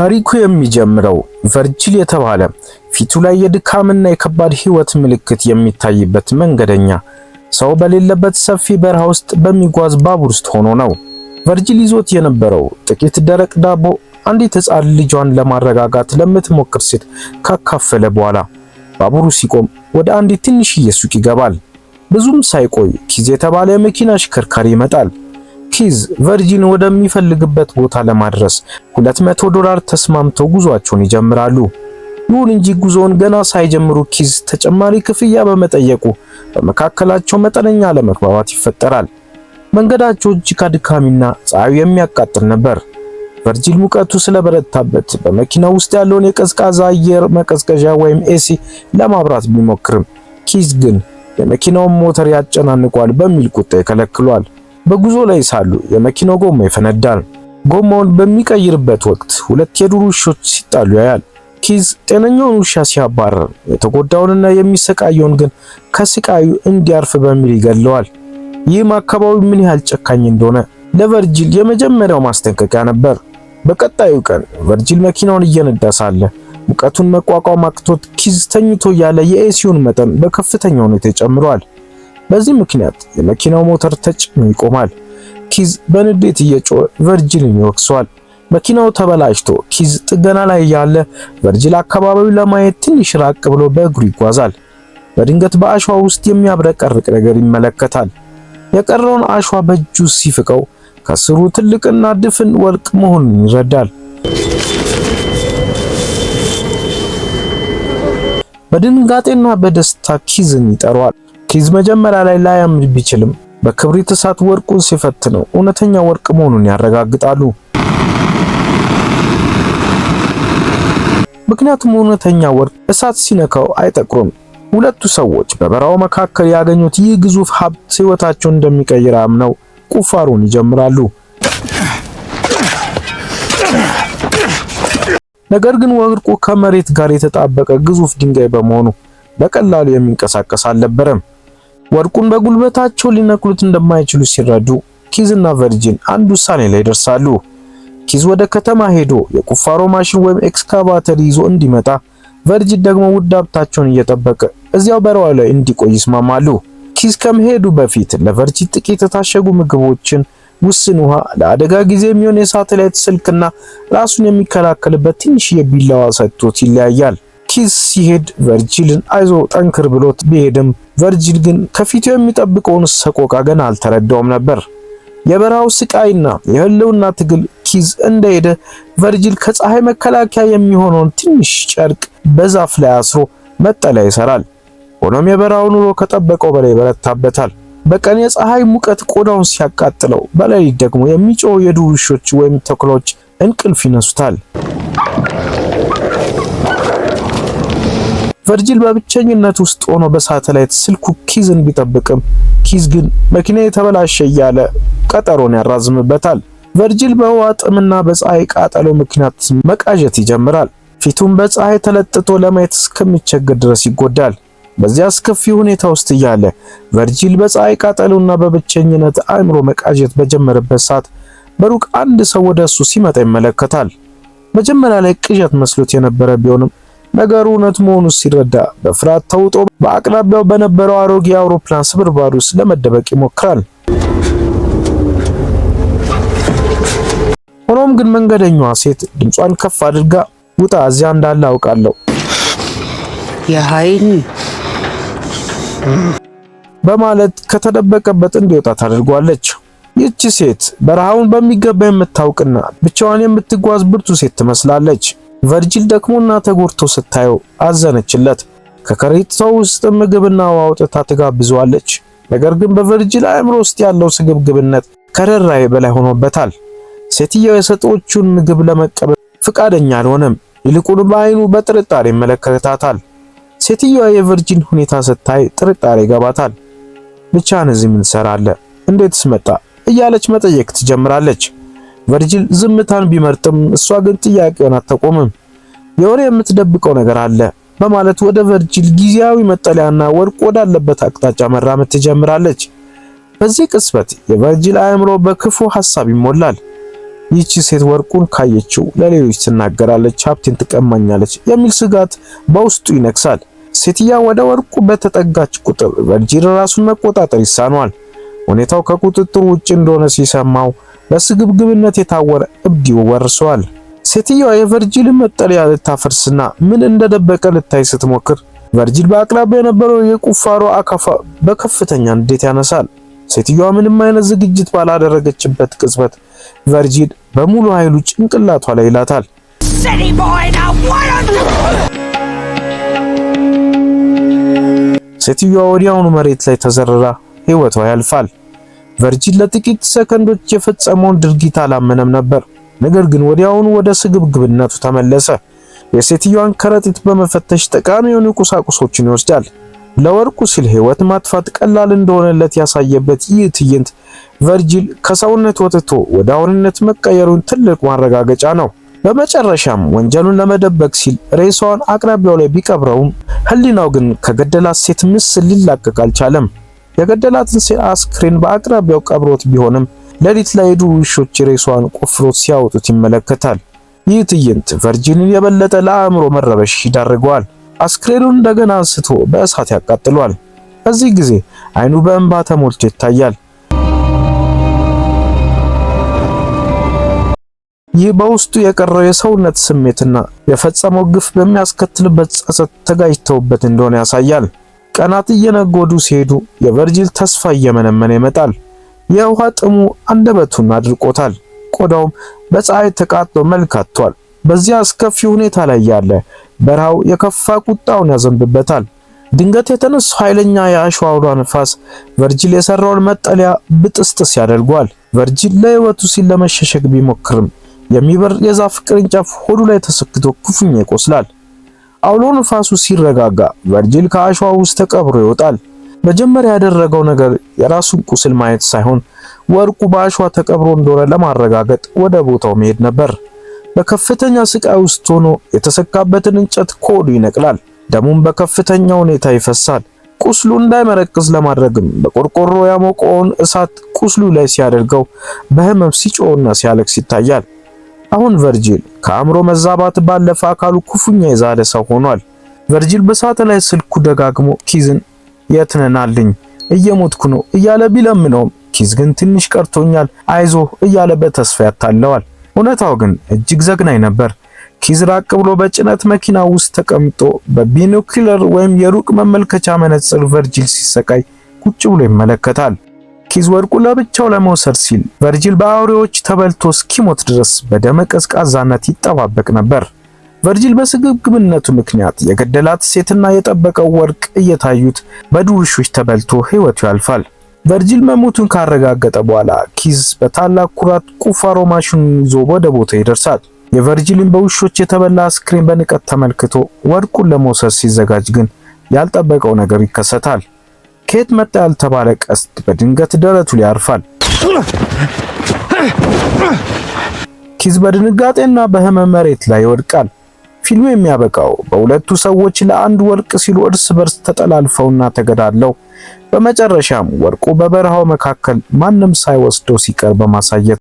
ታሪኩ የሚጀምረው ቨርጂል የተባለ ፊቱ ላይ የድካምና የከባድ ህይወት ምልክት የሚታይበት መንገደኛ ሰው በሌለበት ሰፊ በረሃ ውስጥ በሚጓዝ ባቡር ውስጥ ሆኖ ነው። ቨርጂል ይዞት የነበረው ጥቂት ደረቅ ዳቦ አንዲት ሕፃን ልጇን ለማረጋጋት ለምትሞክር ሴት ካካፈለ በኋላ ባቡሩ ሲቆም ወደ አንዲት ትንሽዬ ሱቅ ይገባል። ብዙም ሳይቆይ ኪዝ የተባለ የመኪና አሽከርካሪ ይመጣል። ኪዝ ቨርጂልን ወደሚፈልግበት ቦታ ለማድረስ $200 ተስማምተው ጉዟቸውን ይጀምራሉ። ይሁን እንጂ ጉዞውን ገና ሳይጀምሩ ኪዝ ተጨማሪ ክፍያ በመጠየቁ በመካከላቸው መጠነኛ አለመግባባት ይፈጠራል። መንገዳቸው እጅግ አድካሚና ፀሐዩ የሚያቃጥል ነበር። ቨርጂል ሙቀቱ ስለበረታበት በመኪናው ውስጥ ያለውን የቀዝቃዛ አየር መቀዝቀዣ ወይም ኤሲ ለማብራት ቢሞክርም ኪዝ ግን የመኪናውን ሞተር ያጨናንቋል በሚል ቁጣ ይከለክሏል። በጉዞ ላይ ሳሉ የመኪናው ጎማ ይፈነዳል። ጎማውን በሚቀይርበት ወቅት ሁለት የዱር ውሾች ሲጣሉ ያያል። ኪዝ ጤነኛውን ውሻ ሲያባረር የተጎዳውንና የሚሰቃየውን ግን ከስቃዩ እንዲያርፍ በሚል ይገለዋል። ይህም አካባቢው ምን ያህል ጨካኝ እንደሆነ ለቨርጂል የመጀመሪያው ማስጠንቀቂያ ነበር። በቀጣዩ ቀን ቨርጂል መኪናውን እየነዳ ሳለ ሙቀቱን መቋቋም አቅቶት ኪዝ ተኝቶ ያለ የኤሲውን መጠን በከፍተኛ ሁኔታ ይጨምራል። በዚህ ምክንያት የመኪናው ሞተር ተጭኖ ይቆማል። ኪዝ በንዴት እየጮኸ ቨርጂልን ይወቅሰዋል። መኪናው ተበላሽቶ ኪዝ ጥገና ላይ ያለ ቨርጂል አካባቢውን ለማየት ትንሽ ራቅ ብሎ በእግሩ ይጓዛል። በድንገት በአሸዋ ውስጥ የሚያብረቀርቅ ነገር ይመለከታል። የቀረውን አሸዋ በእጁ ሲፍቀው ከስሩ ትልቅና ድፍን ወርቅ መሆኑን ይረዳል። በድንጋጤና በደስታ ኪዝን ይጠራዋል። ኪዝ መጀመሪያ ላይ ላያምን ቢችልም በክብሪት እሳት ወርቁን ሲፈትነው እውነተኛ ወርቅ መሆኑን ያረጋግጣሉ። ምክንያቱም እውነተኛ ወርቅ እሳት ሲነካው አይጠቁርም። ሁለቱ ሰዎች በበረሃው መካከል ያገኙት ይህ ግዙፍ ሀብት ሕይወታቸውን እንደሚቀይር አምነው ቁፋሮን ይጀምራሉ። ነገር ግን ወርቁ ከመሬት ጋር የተጣበቀ ግዙፍ ድንጋይ በመሆኑ በቀላሉ የሚንቀሳቀስ አልነበረም። ወርቁን በጉልበታቸው ሊነቅሉት እንደማይችሉ ሲረዱ ኪዝና ቨርጂል አንድ ውሳኔ ላይ ይደርሳሉ። ኪዝ ወደ ከተማ ሄዶ የቁፋሮ ማሽን ወይም ኤክስካቫተር ይዞ እንዲመጣ፣ ቨርጂል ደግሞ ውድ ሀብታቸውን እየጠበቀ እዚያው በረሃው ላይ እንዲቆይ ይስማማሉ። ኪዝ ከመሄዱ በፊት ለቨርጂል ጥቂት የታሸጉ ምግቦችን፣ ውስን ውሃ፣ ለአደጋ ጊዜ የሚሆን የሳተላይት ስልክና ራሱን የሚከላከልበት ትንሽ የቢላዋ ሰጥቶት ይለያያል። ኪዝ ሲሄድ ቨርጂልን አይዞ ጠንክር ብሎት ቢሄድም ቨርጂል ግን ከፊቱ የሚጠብቀውን ሰቆቃ ገና አልተረዳውም ነበር። የበረሃው ስቃይና የህልውና ትግል ኪዝ እንደሄደ ቨርጂል ከፀሐይ መከላከያ የሚሆነውን ትንሽ ጨርቅ በዛፍ ላይ አስሮ መጠለያ ይሰራል። ሆኖም የበረሃው ኑሮ ከጠበቀው በላይ በረታበታል። በቀን የፀሐይ ሙቀት ቆዳውን ሲያቃጥለው፣ በሌሊት ደግሞ የሚጮሁ የዱር ውሾች ወይም ተኩላዎች እንቅልፍ ይነሱታል። ቨርጂል በብቸኝነት ውስጥ ሆኖ በሳተላይት ስልኩ ኪዝን ቢጠብቅም ኪዝ ግን መኪና የተበላሸ እያለ ቀጠሮን ያራዝምበታል። ቨርጂል በውሃ ጥምና በፀሐይ ቃጠሎ ምክንያት መቃዠት ይጀምራል። ፊቱን በፀሐይ ተለጥጦ ለማየት እስከሚቸገር ድረስ ይጎዳል። በዚያ አስከፊ ሁኔታ ውስጥ እያለ ቨርጂል በፀሐይ ቃጠሎና በብቸኝነት አእምሮ መቃዠት በጀመረበት ሰዓት በሩቅ አንድ ሰው ወደ እሱ ሲመጣ ይመለከታል። መጀመሪያ ላይ ቅዠት መስሎት የነበረ ቢሆንም ነገሩ እውነት መሆኑን ሲረዳ በፍርሃት ተውጦ በአቅራቢያው በነበረው አሮጌ አውሮፕላን ስብርባሪ ውስጥ ለመደበቅ ይሞክራል። ሆኖም ግን መንገደኛዋ ሴት ድምጿን ከፍ አድርጋ ውጣ፣ እዚያ እንዳለ አውቃለሁ የኃይል በማለት ከተደበቀበት እንዲወጣ ታደርጓለች። ይህች ሴት በረሃውን በሚገባ የምታውቅና ብቻዋን የምትጓዝ ብርቱ ሴት ትመስላለች። ቨርጂል ደክሞና ተጎድቶ ስታየው አዘነችለት። ከከረጢቷ ውስጥ ምግብና ውሃ አውጥታ ትጋብዘዋለች። ነገር ግን በቨርጂል አእምሮ ውስጥ ያለው ስግብግብነት ከርህራሄ በላይ ሆኖበታል። ሴትየው የሰጠችውን ምግብ ለመቀበል ፍቃደኛ አልሆነም። ይልቁንም በአይኑ በጥርጣሬ ይመለከታታል። ሴትየዋ የቨርጂል ሁኔታ ስታይ ጥርጣሬ ይገባታል። ብቻህን እዚህ ምን ትሰራለህ? እንዴትስ መጣ? እያለች መጠየቅ ትጀምራለች። ቨርጂል ዝምታን ቢመርጥም እሷ ግን ጥያቄውን አትቆምም። የሆነ የምትደብቀው ነገር አለ በማለት ወደ ቨርጂል ጊዜያዊ መጠለያና ወርቅ ወዳለበት አቅጣጫ መራመድ ትጀምራለች። በዚህ ቅጽበት የቨርጂል አእምሮ በክፉ ሐሳብ ይሞላል። ይህች ሴት ወርቁን ካየችው ለሌሎች ትናገራለች፣ ሀብቴን ትቀማኛለች የሚል ስጋት በውስጡ ይነክሳል። ሴትያ ወደ ወርቁ በተጠጋች ቁጥር ቨርጂል ራሱን መቆጣጠር ይሳነዋል። ሁኔታው ከቁጥጥር ውጭ እንደሆነ ሲሰማው በስግብግብነት የታወረ እብድ ይወርሰዋል። ሴትየዋ የቨርጂልን መጠለያ ልታፈርስና ምን እንደደበቀ ልታይ ስትሞክር ቨርጂል በአቅራቢያ የነበረው የቁፋሮ አካፋ በከፍተኛ ንዴት ያነሳል። ሴትየዋ ምንም አይነት ዝግጅት ባላደረገችበት ቅጽበት ቨርጂል በሙሉ ኃይሉ ጭንቅላቷ ላይ ይላታል። ሴትየዋ ወዲያውኑ መሬት ላይ ተዘርራ ሕይወቷ ያልፋል። ቨርጂል ለጥቂት ሰከንዶች የፈጸመውን ድርጊት አላመነም ነበር። ነገር ግን ወዲያውኑ ወደ ስግብግብነቱ ተመለሰ። የሴትዮዋን ከረጢት በመፈተሽ ጠቃሚ የሆኑ ቁሳቁሶችን ይወስዳል። ለወርቁ ሲል ሕይወት ማጥፋት ቀላል እንደሆነለት ያሳየበት ይህ ትዕይንት ቨርጂል ከሰውነት ወጥቶ ወደ አውሬነት መቀየሩን ትልቅ ማረጋገጫ ነው። በመጨረሻም ወንጀሉን ለመደበቅ ሲል ሬሳዋን አቅራቢያው ላይ ቢቀብረውም ሕሊናው ግን ከገደላት ሴት ምስል ሊላቀቅ አልቻለም። የገደላትን ሴት አስክሬን በአቅራቢያው ቀብሮት ቢሆንም ሌሊት ላይ የዱር ውሾች ሬሳዋን ቆፍሮት ሲያወጡት ይመለከታል። ይህ ትዕይንት ቨርጂልን የበለጠ ለአእምሮ መረበሽ ይዳርገዋል። አስክሬኑን እንደገና አንስቶ በእሳት ያቃጥሏል። በዚህ ጊዜ አይኑ በእንባ ተሞልቶ ይታያል። ይህ በውስጡ የቀረው የሰውነት ስሜትና የፈጸመው ግፍ በሚያስከትልበት ጸጸት ተጋጅተውበት እንደሆነ ያሳያል። ቀናት እየነጎዱ ሲሄዱ የቨርጂል ተስፋ እየመነመነ ይመጣል። የውሃ ጥሙ አንደበቱን አድርቆታል። ቆዳውም በፀሐይ ተቃጥሎ መልክ አጥቷል። በዚያ አስከፊ ሁኔታ ላይ ያለ በረሃው የከፋ ቁጣውን ያዘንብበታል። ድንገት የተነሳው ኃይለኛ የአሸዋ አውሎ ነፋስ ቨርጂል የሰራውን መጠለያ ብጥስጥስ ያደርገዋል። ቨርጂል ለሕይወቱ ሲል ለመሸሸግ ቢሞክርም የሚበር የዛፍ ቅርንጫፍ ሆዱ ላይ ተሰክቶ ክፉኛ ይቆስላል። አውሎ ነፋሱ ሲረጋጋ ቨርጂል ከአሸዋ ውስጥ ተቀብሮ ይወጣል። መጀመሪያ ያደረገው ነገር የራሱን ቁስል ማየት ሳይሆን ወርቁ በአሸዋ ተቀብሮ እንደሆነ ለማረጋገጥ ወደ ቦታው መሄድ ነበር። በከፍተኛ ስቃይ ውስጥ ሆኖ የተሰካበትን እንጨት ከሆዱ ይነቅላል። ደሙም በከፍተኛ ሁኔታ ይፈሳል። ቁስሉ እንዳይመረቅዝ ለማድረግም በቆርቆሮ ያሞቀውን እሳት ቁስሉ ላይ ሲያደርገው በህመም ሲጮህና ሲያለቅስ ይታያል። አሁን ቨርጂል ከአእምሮ መዛባት ባለፈ አካሉ ክፉኛ የዛለ ሰው ሆኗል። ቨርጂል በሳተላይት ስልኩ ደጋግሞ ኪዝን የት ነህ ናልኝ እየሞትኩ ነው እያለ ቢለምነውም ኪዝ ግን ትንሽ ቀርቶኛል አይዞህ እያለ በተስፋ ያታለዋል። እውነታው ግን እጅግ ዘግናኝ ነበር። ኪዝ ራቅ ብሎ በጭነት መኪና ውስጥ ተቀምጦ በቢኖኩለር ወይም የሩቅ መመልከቻ መነጽር ቨርጂል ሲሰቃይ ቁጭ ብሎ ይመለከታል። ኪዝ ወርቁ ለብቻው ለመውሰድ ሲል ቨርጂል በአውሬዎች ተበልቶ እስኪሞት ድረስ በደመ ቀዝቃዛነት ይጠባበቅ ነበር። ቨርጂል በስግብግብነቱ ምክንያት የገደላት ሴትና የጠበቀው ወርቅ እየታዩት በዱር ውሾች ተበልቶ ሕይወቱ ያልፋል። ቨርጂል መሞቱን ካረጋገጠ በኋላ ኪዝ በታላቅ ኩራት ቁፋሮ ማሽኑን ይዞ ወደ ቦታው ይደርሳል። የቨርጂልን በውሾች የተበላ አስክሬን በንቀት ተመልክቶ ወርቁን ለመውሰድ ሲዘጋጅ ግን ያልጠበቀው ነገር ይከሰታል። ከየት መጣ ያልተባለ ቀስት በድንገት ደረቱ ላይ ያርፋል። ኪዝ በድንጋጤና በህመም መሬት ላይ ይወድቃል። ፊልሙ የሚያበቃው በሁለቱ ሰዎች ለአንድ ወርቅ ሲሉ እርስ በርስ ተጠላልፈውና ተገዳለው በመጨረሻም ወርቁ በበረሃው መካከል ማንም ሳይወስደው ሲቀር በማሳየት